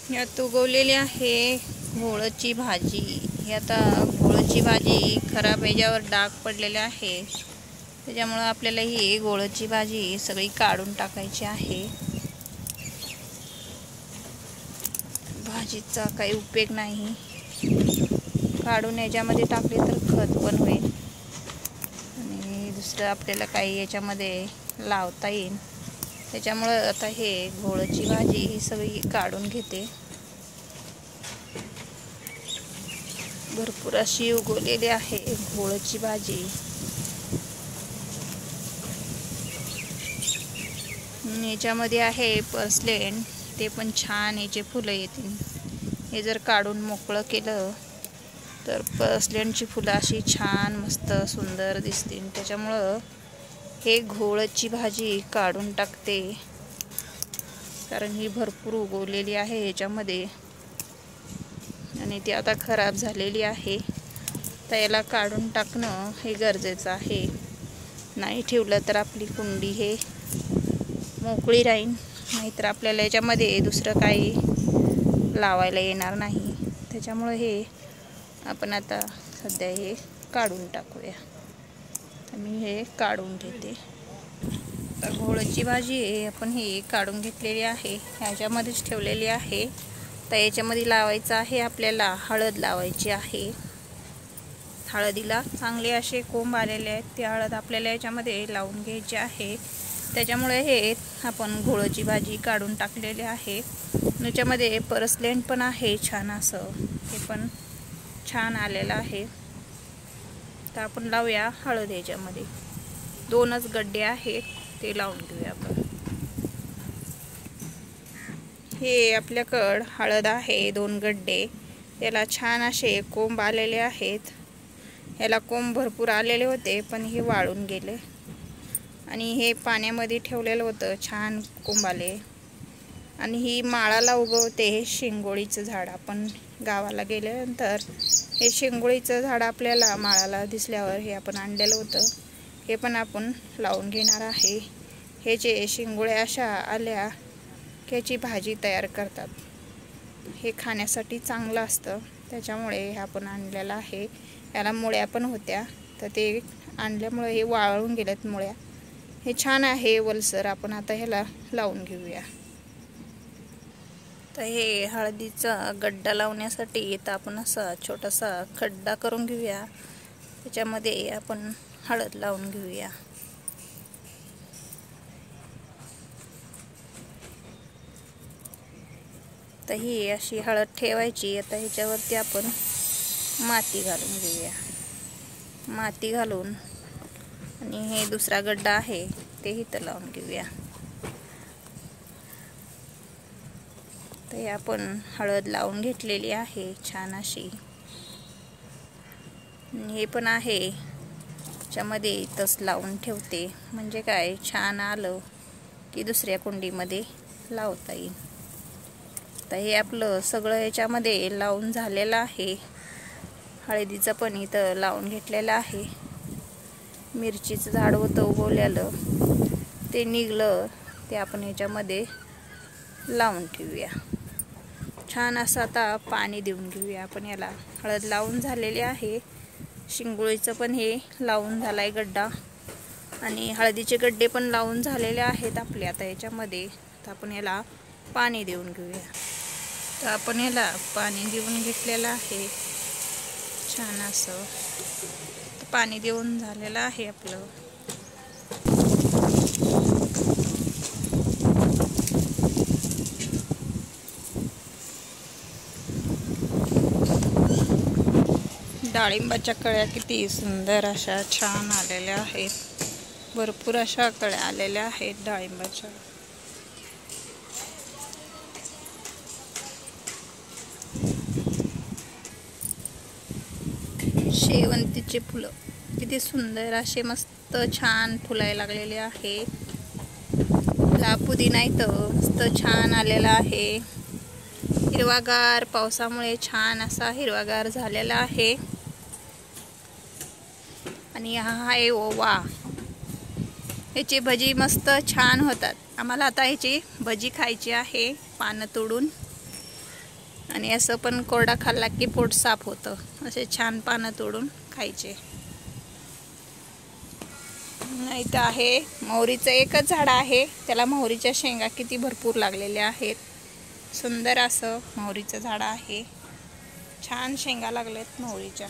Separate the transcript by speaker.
Speaker 1: यात उगवलेली आहे घोळची भाजी। ही आता घोळची भाजी खराब ह्याच्यावर डाग पडलेले आहे, त्याच्यामुळे आपल्याला ही घोळची भाजी सगळी काढून टाकायची आहे। भाजीचा काही उपयोग नाही, काढून याच्यामध्ये टाकले तर खत पण होईल आणि दुसरं आपल्याला काही याच्यामध्ये लावता येईल। त्याच्यामुळे आता हे घोळची भाजी ही सगळी काढून घेते। भरपूर अशी उगवलेली आहे घोळची भाजी। याच्यामध्ये आहे पर्सलेन, ते पण छान याचे फुलं येतील। हे जर काढून मोकळं केलं तर पर्सलेनची फुलं अशी छान मस्त सुंदर दिसतील। त्याच्यामुळं हे घोळची भाजी काढून टाकते, कारण ही भरपूर उगवलेली आहे याच्यामध्ये आणि ती आता खराब झालेली आहे। तर याला काढून टाकणं हे गरजेचं आहे, नाही ठेवलं तर आपली कुंडी हे मोकळी राहील, नाहीतर आपल्याला याच्यामध्ये दुसरं काही लावायला येणार नाही। त्याच्यामुळे हे आपण आता सध्या हे काढून टाकूया। तर मी हे काढून घेते। तर घोळची भाजी आहे आपण हे काढून घेतलेली आहे, ह्याच्यामध्येच ठेवलेली आहे। तर याच्यामध्ये लावायचं आहे आपल्याला हळद लावायची आहे। हळदीला चांगले असे कोंब आलेले आहेत, ते हळद आपल्याला याच्यामध्ये लावून घ्यायची आहे। त्याच्यामुळे हे आपण घोळची भाजी काढून टाकलेली आहे। याच्यामध्ये पर्सलेन पण आहे छान असं, हे पण छान आलेलं आहे। तर आपण लावूया हळद याच्यामध्ये, 2च गड्डे आहेत ते लावून घेऊया आपण। हे आपल्याकडं हळद आहे 2 गड्डे, याला छान असे कोंब आलेले आहेत। याला कोंब भरपूर आलेले होते पण हे वाळून गेले आणि हे पाण्यामध्ये ठेवलेलं होतं, छान कोंब आले। आणि ही माळाला उगवते हे शेंगोळीचं झाड। आपण गावाला गेल्यानंतर हे शेंगोळीचं झाड आपल्याला माळाला दिसल्यावर हे आपण आणलेलं होतं, हे पण आपण लावून घेणार आहे। हे जे शेंगोळ्या अशा आल्या की याची भाजी तयार करतात, हे खाण्यासाठी चांगलं असतं, त्याच्यामुळे हे आपण आणलेलं आहे। याला मुळ्या पण होत्या, तर ते आणल्यामुळे हे वाळून गेलेत मुळ्या। हे छान आहे वलसर, आपण आता ह्याला लावून घेऊया। तर हे हळदीचा गड्डा लावण्यासाठी इथं आपण असा छोटासा खड्डा करून घेऊया, त्याच्यामध्ये आपण हळद लावून घेऊया। तर ही अशी हळद ठेवायची। आता ह्याच्यावरती आपण माती घालून घेऊया, माती घालून आणि हे दुसरा गड्डा आहे ते इथं लावून घेऊया। तर हे आपण हळद लावून घेतलेली आहे छान अशी। हे पण आहे त्याच्यामध्ये इथंच लावून ठेवते, म्हणजे काय छान आलं की दुसऱ्या कुंडीमध्ये लावता येईल। तर हे आपलं सगळं याच्यामध्ये लावून झालेलं आहे। हळदीचं पण इथं लावून घेतलेलं आहे। मिरचीचं झाड होतं उगवलेलं, ते निघलं, ते आपण याच्यामध्ये लावून ठेवूया। छान असं आता पाणी देऊन घेऊया आपण याला। हळद लावून झालेली आहे, शेंगोळीचं पण हे लावून झालाय गड्डा आणि हळदीचे गड्डे पण लावून झालेले आहेत आपले। आता याच्यामध्ये तर आपण याला पाणी देऊन घेऊया। तर आपण याला पाणी देऊन घेतलेलं आहे छान असं, पाणी देऊन झालेलं आहे आपलं। डाळिंबाच्या कळ्या किती सुंदर अशा छान आलेल्या आहेत, भरपूर अशा कळ्या आलेल्या आहेत डाळिंबाच्या। शेवंतीचे फुलं किती सुंदर असे मस्त छान फुलायला लागलेले आहे। पुदिना इथं मस्त छान आलेला आहे, हिरवागार, पावसामुळे छान असा हिरवागार झालेला आहे। आणि हा आहे ओवा, ह्याची भजी मस्त छान होतात। आम्हाला आता ह्याची भजी खायची आहे पानं तोडून। आणि असं पण कोरडा खाल्ला की पोट साफ होतं. असे छान पानं तोडून खायचे. इथं आहे मोहरीचं एकच झाड आहे. त्याला मोहरीच्या शेंगा किती भरपूर लागलेल्या आहेत. सुंदर असं मोहरीचं झाड आहे. छान शेंगा लागलेत मोहरीच्या.